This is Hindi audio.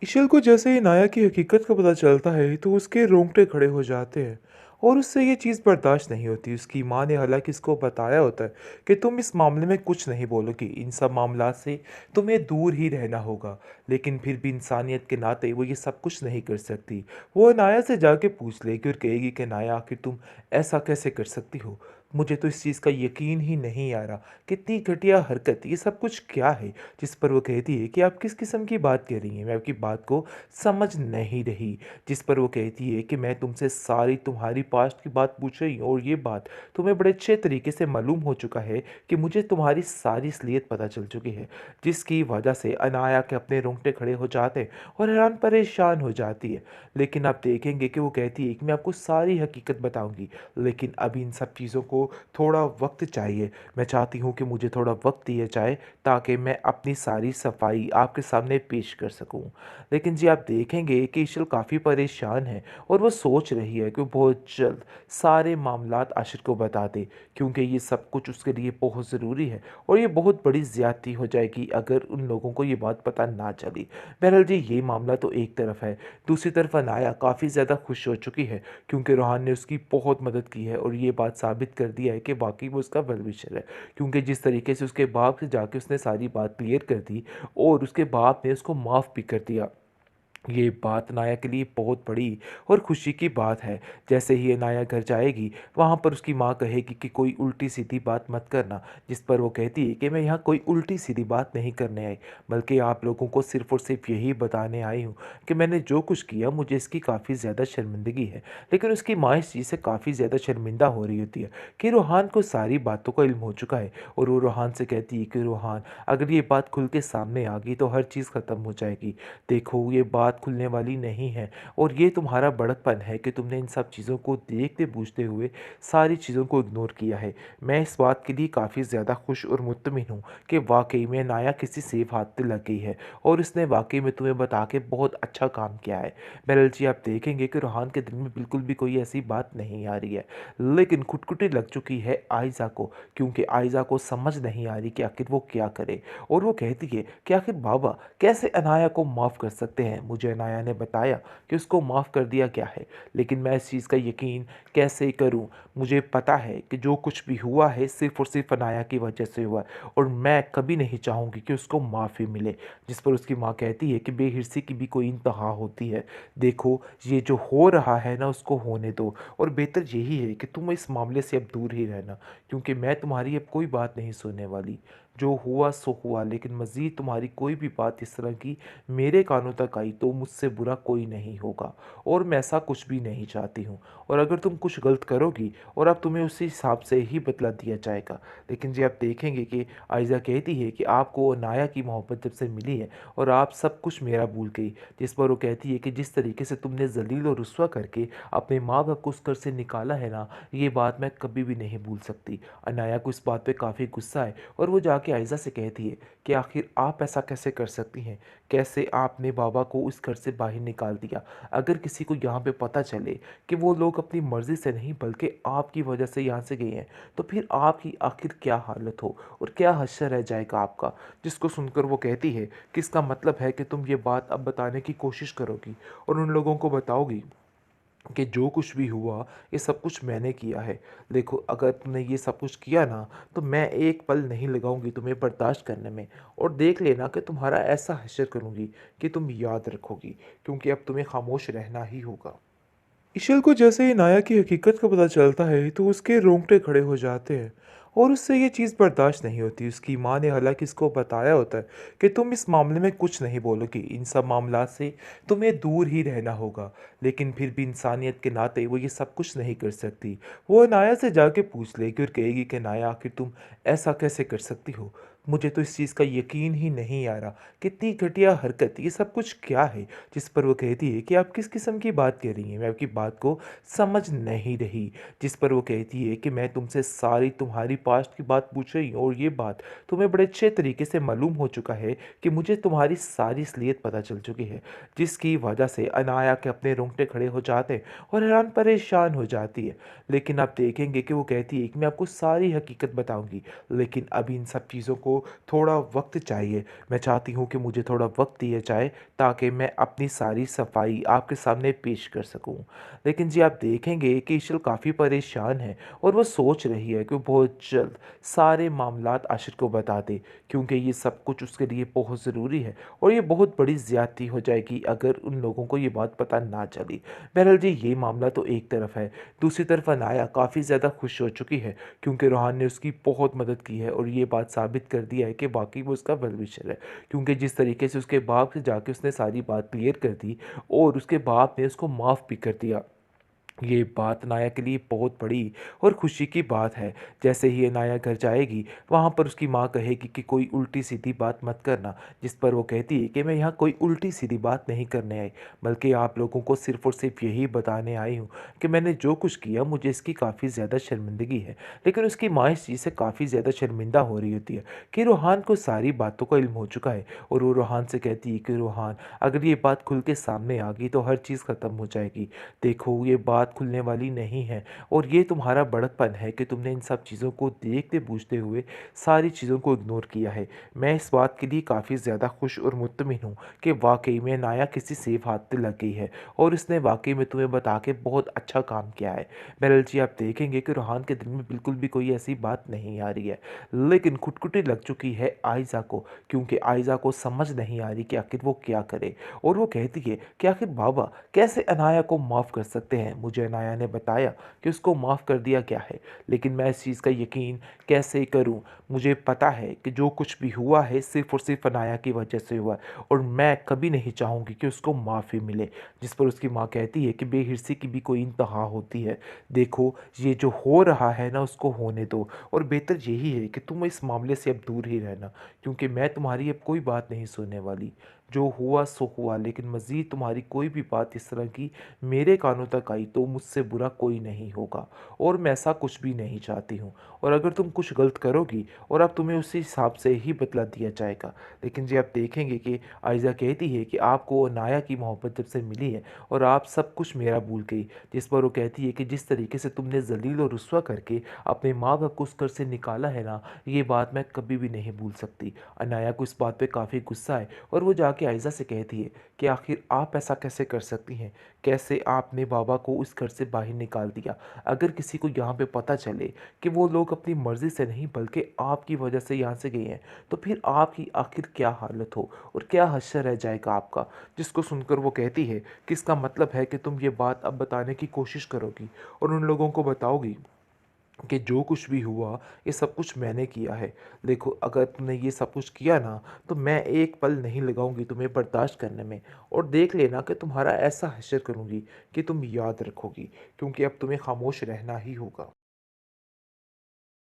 ईशल को जैसे ही नाया की हकीकत का पता चलता है तो उसके रोंगटे खड़े हो जाते हैं और उससे ये चीज़ बर्दाश्त नहीं होती। उसकी माँ ने हालांकि इसको बताया होता है कि तुम इस मामले में कुछ नहीं बोलोगी, इन सब मामलात से तुम्हें दूर ही रहना होगा। लेकिन फिर भी इंसानियत के नाते वो ये सब कुछ नहीं कर सकती। वो नाया से जाके पूछ लेगी और कहेगी कि नाया, आखिर तुम ऐसा कैसे कर सकती हो? मुझे तो इस चीज़ का यकीन ही नहीं आ रहा। कितनी घटिया हरकत, ये सब कुछ क्या है? जिस पर वो कहती है कि आप किस किस्म की बात कह रही हैं, मैं आपकी बात को समझ नहीं रही। जिस पर वो कहती है कि मैं तुमसे सारी तुम्हारी पास्ट की बात पूछ रही हूँ और ये बात तुम्हें बड़े अच्छे तरीके से मालूम हो चुका है कि मुझे तुम्हारी सारी असलियत पता चल चुकी है। जिसकी वजह से अनाया के अपने रोंगटे खड़े हो जाते हैं और हैरान परेशान हो जाती है। लेकिन आप देखेंगे कि वो कहती है कि मैं आपको सारी हकीकत बताऊंगी, लेकिन अभी इन सब चीज़ों को थोड़ा वक्त चाहिए। मैं चाहती हूँ कि मुझे थोड़ा वक्त दिया जाए ताकि मैं अपनी सारी सफाई आपके सामने पेश कर सकूं। लेकिन जी आप देखेंगे कि ईशल काफ़ी परेशान है और वो सोच रही है कि वो बहुत जल्द सारे मामलात आशिर को बता दे, क्योंकि ये सब कुछ उसके लिए बहुत ज़रूरी है और ये बहुत बड़ी ज़्यादती हो जाएगी अगर उन लोगों को ये बात पता ना चली। बहरहाल जी, ये मामला तो एक तरफ है। दूसरी तरफ अनाया काफ़ी ज़्यादा खुश हो चुकी है क्योंकि रोहान ने उसकी बहुत मदद की है और ये बात साबित कर दिया है कि वाकई वो उसका वेल विशर है। क्योंकि जिस तरीके से उसके बाप से जाके उसने सारी बात क्लियर कर दी और उसके बाप ने उसको माफ़ भी कर दिया, ये बात नाया के लिए बहुत बड़ी और खुशी की बात है। जैसे ही ये नाया घर जाएगी, वहाँ पर उसकी माँ कहेगी कि कोई उल्टी सीधी बात मत करना। जिस पर वो कहती है कि मैं यहाँ कोई उल्टी सीधी बात नहीं करने आई, बल्कि आप लोगों को सिर्फ़ और सिर्फ यही बताने आई हूँ कि मैंने जो कुछ किया मुझे इसकी काफ़ी ज़्यादा शर्मिंदगी है। लेकिन उसकी माँ इस चीज़ से काफ़ी ज़्यादा शर्मिंदा हो रही होती है कि रूहान को सारी बातों का इल्म हो चुका है। और वो रूहान से कहती है कि रूहान, अगर ये बात खुल के सामने आ गई तो हर चीज़ ख़त्म हो जाएगी। देखो, ये बात खुलने वाली नहीं है और ये तुम्हारा बड़कपन है कि तुमने इन सब चीज़ों को देखते बूझते हुए सारी चीज़ों को इग्नोर किया है। मैं इस बात के लिए काफ़ी ज़्यादा खुश और मुतमिन हूँ कि वाकई में नाया किसी सेफ हाथ पे लग गई है और इसने वाकई में तुम्हें बता के बहुत अच्छा काम किया है। बहरहाल जी, आप देखेंगे कि रूहान के दिल में बिल्कुल भी कोई ऐसी बात नहीं आ रही है, लेकिन खुटखुटी लग चुकी है आयज़ा को, क्योंकि आयज़ा को समझ नहीं आ रही कि आखिर वो क्या करे। और वो कहती है कि आखिर बाबा कैसे अनाया को माफ़ कर सकते हैं? मुझे अनाया ने बताया कि उसको माफ़ कर दिया गया है, लेकिन मैं इस चीज़ का यकीन कैसे करूं? मुझे पता है कि जो कुछ भी हुआ है सिर्फ़ और सिर्फ़ अनाया की वजह से हुआ है और मैं कभी नहीं चाहूँगी कि उसको माफ़ी मिले। जिस पर उसकी माँ कहती है कि बेहिर्सी की भी कोई इंतहा होती है। देखो, ये जो हो रहा है ना उसको होने दो और बेहतर यही है कि तुम इस मामले से अब दूर ही रहना, क्योंकि मैं तुम्हारी अब कोई बात नहीं सुनने वाली। जो हुआ सो हुआ, लेकिन मज़ीद तुम्हारी कोई भी बात इस तरह की मेरे कानों तक आई तो मुझसे बुरा कोई नहीं होगा और मैं ऐसा कुछ भी नहीं चाहती हूँ। और अगर तुम कुछ गलत करोगी और अब तुम्हें उसी हिसाब से ही बदला दिया जाएगा। लेकिन जी आप देखेंगे कि आयज़ा कहती है कि आपको नाया की मोहब्बत जब से मिली है और आप सब कुछ मेरा भूल गई। जिस पर वो कहती है कि जिस तरीके से तुमने जलील और रुस्वा करके अपने माँ बाप को उस घर से निकाला है ना, ये बात मैं कभी भी नहीं भूल सकती। अनाया को इस बात पे काफ़ी गुस्सा है और वो जाके आयज़ा से कहती है कि आखिर आप ऐसा कैसे कर सकती हैं? कैसे आपने बाबा को उस घर से बाहर निकाल दिया? अगर किसी को यहाँ पे पता चले कि वो लोग अपनी मर्ज़ी से नहीं बल्कि आपकी वजह से यहाँ से गए हैं, तो फिर आपकी आखिर क्या हालत हो और क्या हश्र रह जाएगा आपका? जिसको सुनकर वो कहती है कि इसका मतलब है कि तुम ये बात अब बताने की कोशिश करोगी और उन लोगों को बताओगी कि जो कुछ भी हुआ ये सब कुछ मैंने किया है। देखो, अगर तुमने ये सब कुछ किया ना तो मैं एक पल नहीं लगाऊंगी तुम्हें बर्दाश्त करने में और देख लेना कि तुम्हारा ऐसा हश्र करूंगी कि तुम याद रखोगी, क्योंकि अब तुम्हें खामोश रहना ही होगा। ईशल को जैसे ही नाया की हकीकत का पता चलता है तो उसके रोंगटे खड़े हो जाते हैं और उससे ये चीज़ बर्दाश्त नहीं होती। उसकी माँ ने हालांकि इसको बताया होता है कि तुम इस मामले में कुछ नहीं बोलोगी, इन सब मामलात से तुम्हें दूर ही रहना होगा। लेकिन फिर भी इंसानियत के नाते वो ये सब कुछ नहीं कर सकती। वो नाया से जाके पूछ लेगी और कहेगी कि नाया, आखिर तुम ऐसा कैसे कर सकती हो? मुझे तो इस चीज़ का यकीन ही नहीं आ रहा। कितनी घटिया हरकत, ये सब कुछ क्या है? जिस पर वो कहती है कि आप किस किस्म की बात कह रही हैं, मैं आपकी बात को समझ नहीं रही। जिस पर वो कहती है कि मैं तुमसे सारी तुम्हारी पास्ट की बात पूछ रही हूँ और ये बात तुम्हें बड़े अच्छे तरीके से मालूम हो चुका है कि मुझे तुम्हारी सारी असलियत पता चल चुकी है। जिसकी वजह से अनाया के अपने रोंगटे खड़े हो जाते हैं और हैरान परेशान हो जाती है। लेकिन आप देखेंगे कि वो कहती है कि मैं आपको सारी हकीकत बताऊंगी, लेकिन अभी इन सब चीज़ों को को थोड़ा वक़्त चाहिए। मैं चाहती हूँ कि मुझे थोड़ा वक़्त दिया जाए ताकि मैं अपनी सारी सफाई आपके सामने पेश कर सकूँ। लेकिन जी आप देखेंगे कि ईशल काफ़ी परेशान है और वो सोच रही है कि वो बहुत जल्द सारे मामलात आशिर को बता दे, क्योंकि ये सब कुछ उसके लिए बहुत ज़रूरी है और ये बहुत बड़ी ज़्यादती हो जाएगी अगर उन लोगों को ये बात पता ना चली। बहरहाल जी ये मामला तो एक तरफ है, दूसरी तरफ अनाया काफ़ी ज़्यादा खुश हो चुकी है क्योंकि रोहान ने उसकी बहुत मदद की है और ये बात साबित कर दिया है कि वाक़ई वो उसका वेल विशर है। क्योंकि जिस तरीके से उसके बाप से जाके उसने सारी बात क्लियर कर दी और उसके बाप ने उसको माफ़ भी कर दिया। ये बात अनाया के लिए बहुत बड़ी और खुशी की बात है। जैसे ही अनाया घर जाएगी, वहाँ पर उसकी माँ कहेगी कि कोई उल्टी-सीधी बात मत करना, जिस पर वो कहती है कि मैं यहाँ कोई उल्टी-सीधी बात नहीं करने आई, बल्कि आप लोगों को सिर्फ़ और सिर्फ़ यही बताने आई हूँ कि मैंने जो कुछ किया मुझे इसकी काफ़ी ज़्यादा शर्मिंदगी है। लेकिन उसकी माँ इस चीज़ से काफ़ी ज़्यादा शर्मिंदा हो रही होती है कि रूहान को सारी बातों का इल्म हो चुका है और वो रूहान से कहती है कि रूहान, अगर ये बात खुल के सामने आ गई तो हर चीज़ ख़त्म हो जाएगी। देखो ये बात खुलने वाली नहीं है और ये तुम्हारा बड़कपन है कि तुमने इन सब चीज़ों को देखते बूझते हुए सारी चीज़ों को इग्नोर किया है। मैं इस बात के लिए काफ़ी ज़्यादा खुश और मुत्तमिन हूँ कि वाक़ई में नाया किसी सेफ हाथ पे लग गई है और इसने वाक़ई में तुम्हें बता के बहुत अच्छा काम किया है। बहरहाल जी आप देखेंगे कि रूहान के दिल में बिल्कुल भी कोई ऐसी बात नहीं आ रही है। लेकिन खुटखुटी लग चुकी है आइज़ा को, क्योंकि आइज़ा को समझ नहीं आ रही कि आखिर वो क्या करे और वो कहती है कि आखिर बाबा कैसे अनाया को माफ़ कर सकते हैं? मुझे अनाया ने बताया कि उसको माफ़ कर दिया गया है, लेकिन मैं इस चीज़ का यकीन कैसे करूँ? मुझे पता है कि जो कुछ भी हुआ है सिर्फ़ और सिर्फ़ अनाया की वजह से हुआ है और मैं कभी नहीं चाहूँगी कि उसको माफ़ी मिले। जिस पर उसकी माँ कहती है कि बेहिर्सी की भी कोई इंतहा होती है। देखो, ये जो हो रहा है ना उसको होने दो और बेहतर यही है कि तुम इस मामले से अब दूर ही रहना, क्योंकि मैं तुम्हारी अब कोई बात नहीं सुनने वाली। जो हुआ सो हुआ, लेकिन मज़ीद तुम्हारी कोई भी बात इस तरह की मेरे कानों तक आई तो मुझसे बुरा कोई नहीं होगा और मैं ऐसा कुछ भी नहीं चाहती हूँ। और अगर तुम कुछ गलत करोगी और अब तुम्हें उसी हिसाब से ही बदला दिया जाएगा। लेकिन जी आप देखेंगे कि आयज़ा कहती है कि आपको अनाया की मोहब्बत जब से मिली है और आप सब कुछ मेरा भूल गई। जिस पर वो कहती है कि जिस तरीके से तुमने ज़लील और रुस्वा करके अपने माँ बाप को उस घर से निकाला है ना, ये बात मैं कभी भी नहीं भूल सकती। अनाया को इस बात पे काफ़ी गुस्सा है और वो जाके आयज़ा से कहती है कि आखिर आप ऐसा कैसे कर सकती हैं? कैसे आपने बाबा को उस घर से बाहर निकाल दिया? अगर किसी को यहाँ पे पता चले कि वो लोग अपनी मर्ज़ी से नहीं बल्कि आपकी वजह से यहाँ से गए हैं, तो फिर आपकी आखिर क्या हालत हो और क्या हश्र रह जाएगा आपका? जिसको सुनकर वो कहती है कि इसका मतलब है कि तुम ये बात अब बताने की कोशिश करोगी और उन लोगों को बताओगी कि जो कुछ भी हुआ ये सब कुछ मैंने किया है। देखो अगर तुमने ये सब कुछ किया ना तो मैं एक पल नहीं लगाऊँगी तुम्हें बर्दाश्त करने में और देख लेना कि तुम्हारा ऐसा हश्र करूँगी कि तुम याद रखोगी, क्योंकि अब तुम्हें खामोश रहना ही होगा।